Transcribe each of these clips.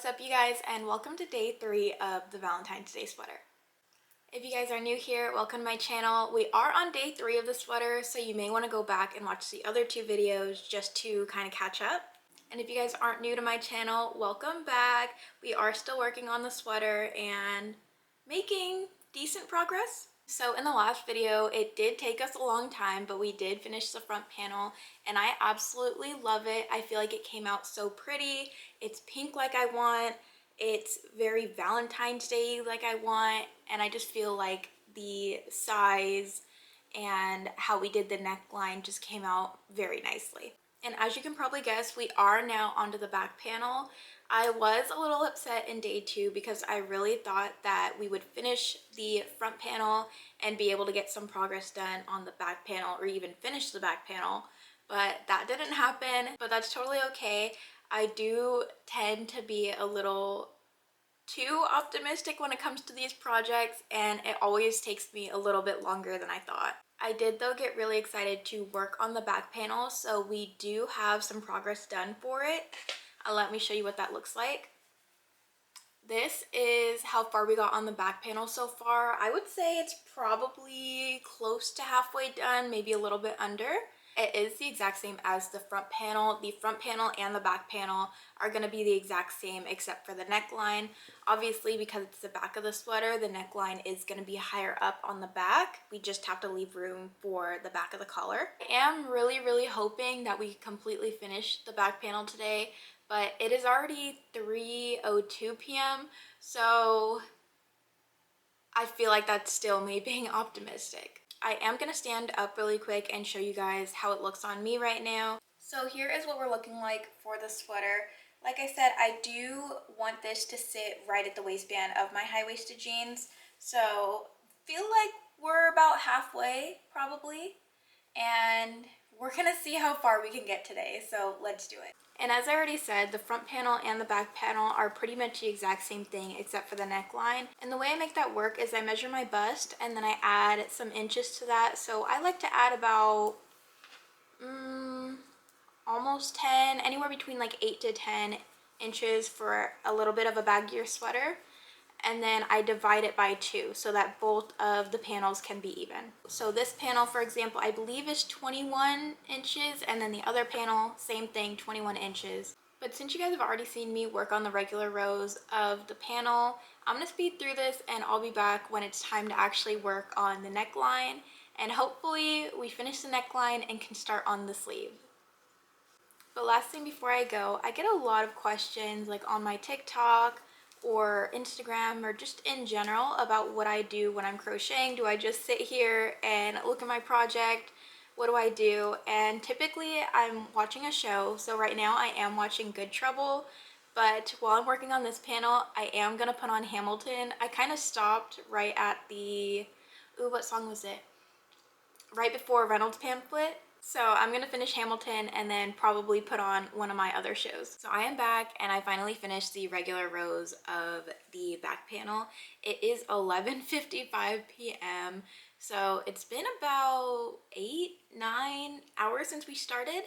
What's up, you guys, and welcome to day 3 of the Valentine's Day sweater. If you guys are new here, welcome to my channel. We are on day 3 of the sweater, so you may want to go back and watch the other 2 videos just to kind of catch up. And if you guys aren't new to my channel, welcome back. We are still working on the sweater and making decent progress. So in the last video, it did take us a long time, but we did finish the front panel and I absolutely love it. I feel like it came out so pretty. It's pink like I want. It's very Valentine's Day like I want. And I just feel like the size and how we did the neckline just came out very nicely. And as you can probably guess, we are now onto the back panel. I was a little upset in day 2 because I really thought that we would finish the front panel and be able to get some progress done on the back panel or even finish the back panel, but that didn't happen. But that's totally okay. I do tend to be a little too optimistic when it comes to these projects, and it always takes me a little bit longer than I thought. I did though get really excited to work on the back panel, so we do have some progress done for it. Let me show you what that looks like. This is how far we got on the back panel so far. I would say it's probably close to halfway done, maybe a little bit under. It is the exact same as the front panel. The front panel and the back panel are going to be the exact same except for the neckline. Obviously, because it's the back of the sweater, the neckline is going to be higher up on the back. We just have to leave room for the back of the collar. I am really hoping that we completely finish the back panel today, but it is already 3:02 p.m. so I feel like that's still me being optimistic. I am going to stand up really quick and show you guys how it looks on me right now. So here is what we're looking like for the sweater. Like I said, I do want this to sit right at the waistband of my high-waisted jeans. So feel like we're about halfway probably. And we're going to see how far we can get today. So let's do it. And as I already said, the front panel and the back panel are pretty much the exact same thing except for the neckline. And the way I make that work is I measure my bust and then I add some inches to that. So I like to add about almost 10, anywhere between like 8 to 10 inches for a little bit of a baggier sweater. And then I divide it by 2 so that both of the panels can be even. So this panel, for example, I believe is 21 inches, and then the other panel, same thing, 21 inches. But since you guys have already seen me work on the regular rows of the panel, I'm gonna speed through this and I'll be back when it's time to actually work on the neckline. And hopefully we finish the neckline and can start on the sleeve. But last thing before I go, I get a lot of questions like on my TikTok or Instagram or just in general about what I do when I'm crocheting. Do I just sit here and look at my project? What do I do? And typically I'm watching a show. So right now I am watching Good Trouble, but while I'm working on this panel, I am gonna put on Hamilton. I kind of stopped right at the, what song was it? Right before Reynolds Pamphlet. So I'm gonna finish Hamilton and then probably put on one of my other shows. So I am back and I finally finished the regular rows of the back panel. It is 11:55 p.m. So it's been about 8-9 hours since we started.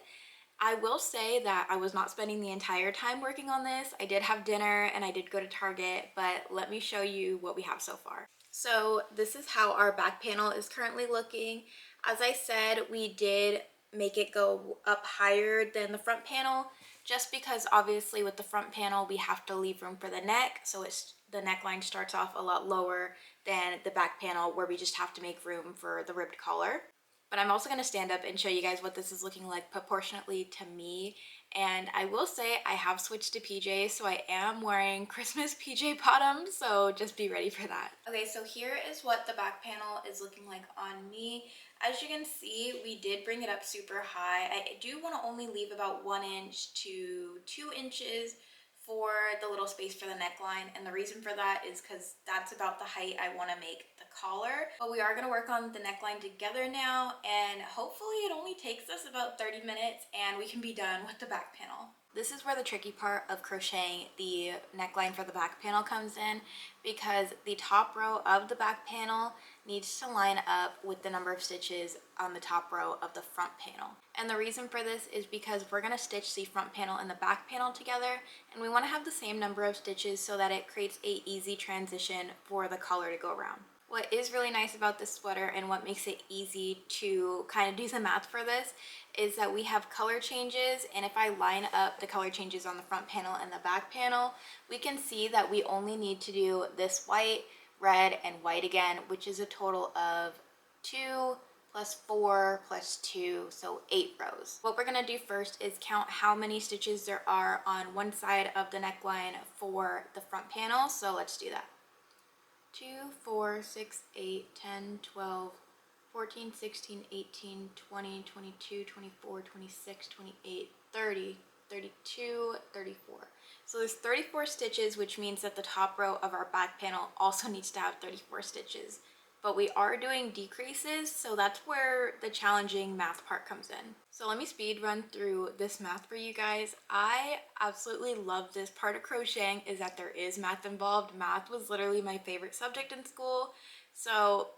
I will say that I was not spending the entire time working on this. I did have dinner and I did go to Target, but let me show you what we have so far. So this is how our back panel is currently looking. As I said, we did make it go up higher than the front panel just because obviously with the front panel we have to leave room for the neck, so the neckline starts off a lot lower than the back panel where we just have to make room for the ribbed collar. But I'm also going to stand up and show you guys what this is looking like proportionately to me. And I will say I have switched to PJs, so I am wearing Christmas PJ bottoms, so just be ready for that. Okay, so here is what the back panel is looking like on me. As you can see, we did bring it up super high. I do want to only leave about 1 inch to 2 inches for the little space for the neckline, and the reason for that is because that's about the height I want to make the collar. But we are going to work on the neckline together now, and hopefully it only takes us about 30 minutes and we can be done with the back panel. This is where the tricky part of crocheting the neckline for the back panel comes in, because the top row of the back panel needs to line up with the number of stitches on the top row of the front panel. And the reason for this is because we're going to stitch the front panel and the back panel together, and we want to have the same number of stitches so that it creates a easy transition for the color to go around. What is really nice about this sweater and what makes it easy to kind of do the math for this is that we have color changes, and if I line up the color changes on the front panel and the back panel, we can see that we only need to do this white, red, and white again, which is a total of 2 plus 4 plus 2, so 8 rows. What we're going to do first is count how many stitches there are on one side of the neckline for the front panel, so let's do that. 2, 4, 6, 8, 10, 12, 14, 16, 18, 20, 22, 24, 26, 28, 30, 32, 34. So there's 34 stitches, which means that the top row of our back panel also needs to have 34 stitches. But we are doing decreases, so that's where the challenging math part comes in. So let me speed run through this math for you guys. I absolutely love this part of crocheting, is that there is math involved. Math was literally my favorite subject in school, so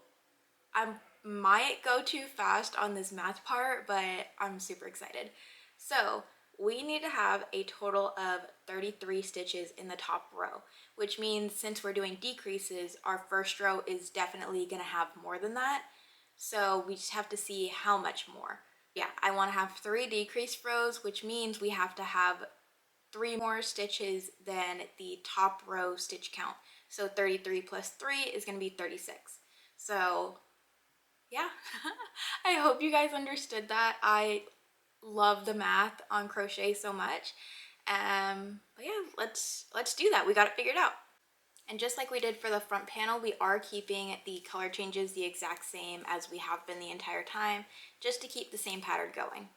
I might go too fast on this math part, but I'm super excited. So we need to have a total of 33 stitches in the top row, which means since we're doing decreases, our first row is definitely going to have more than that. So we just have to see how much more. Yeah, I want to have 3 decrease rows, which means we have to have 3 more stitches than the top row stitch count. So 33 plus 3 is going to be 36. So yeah, I hope you guys understood that. I love the math on crochet so much. But yeah, let's do that. We got it figured out. And just like we did for the front panel, we are keeping the color changes the exact same as we have been the entire time, just to keep the same pattern going.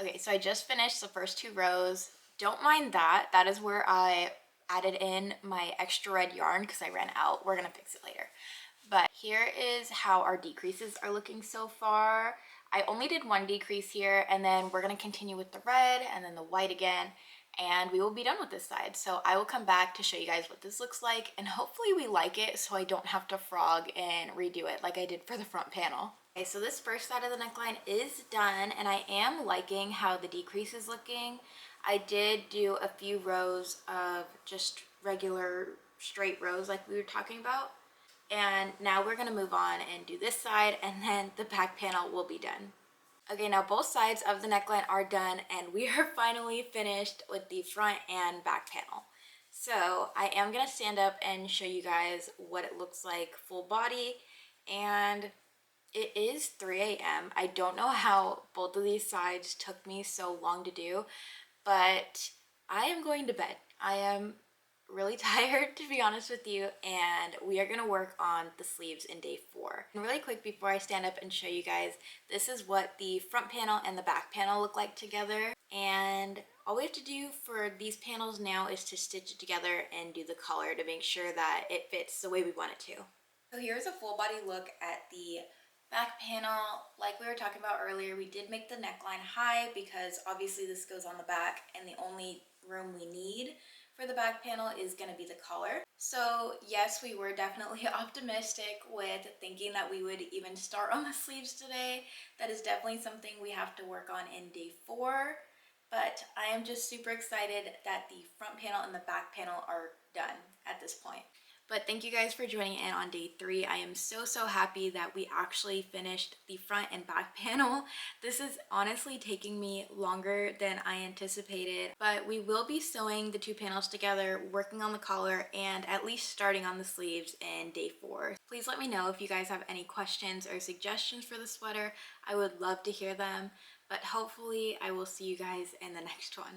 Okay, so I just finished the first 2 rows. Don't mind that. That is where I added in my extra red yarn because I ran out. We're gonna fix it later. But here is how our decreases are looking so far. I only did 1 decrease here, and then we're going to continue with the red and then the white again, and we will be done with this side. So I will come back to show you guys what this looks like, and hopefully we like it so I don't have to frog and redo it like I did for the front panel. Okay, so this first side of the neckline is done, and I am liking how the decrease is looking. I did do a few rows of just regular straight rows like we were talking about. And now we're going to move on and do this side, and then the back panel will be done. Okay, now both sides of the neckline are done, and we are finally finished with the front and back panel. So I am going to stand up and show you guys what it looks like full body, and it is 3 a.m. I don't know how both of these sides took me so long to do, but I am going to bed. I am really tired, to be honest with you, and we are going to work on the sleeves in day 4. And really quick before I stand up and show you guys, this is what the front panel and the back panel look like together, and all we have to do for these panels now is to stitch it together and do the color to make sure that it fits the way we want it to. So here's a full body look at the back panel. Like we were talking about earlier, we did make the neckline high because obviously this goes on the back, and the only room we need for the back panel is going to be the collar. So yes, we were definitely optimistic with thinking that we would even start on the sleeves today. That is definitely something we have to work on in day 4, but I am just super excited that the front panel and the back panel are done at this point. But thank you guys for joining in on day 3. I am so happy that we actually finished the front and back panel. This is honestly taking me longer than I anticipated, but we will be sewing the 2 panels together, working on the collar, and at least starting on the sleeves in day 4. Please let me know if you guys have any questions or suggestions for the sweater. I would love to hear them, but hopefully I will see you guys in the next one.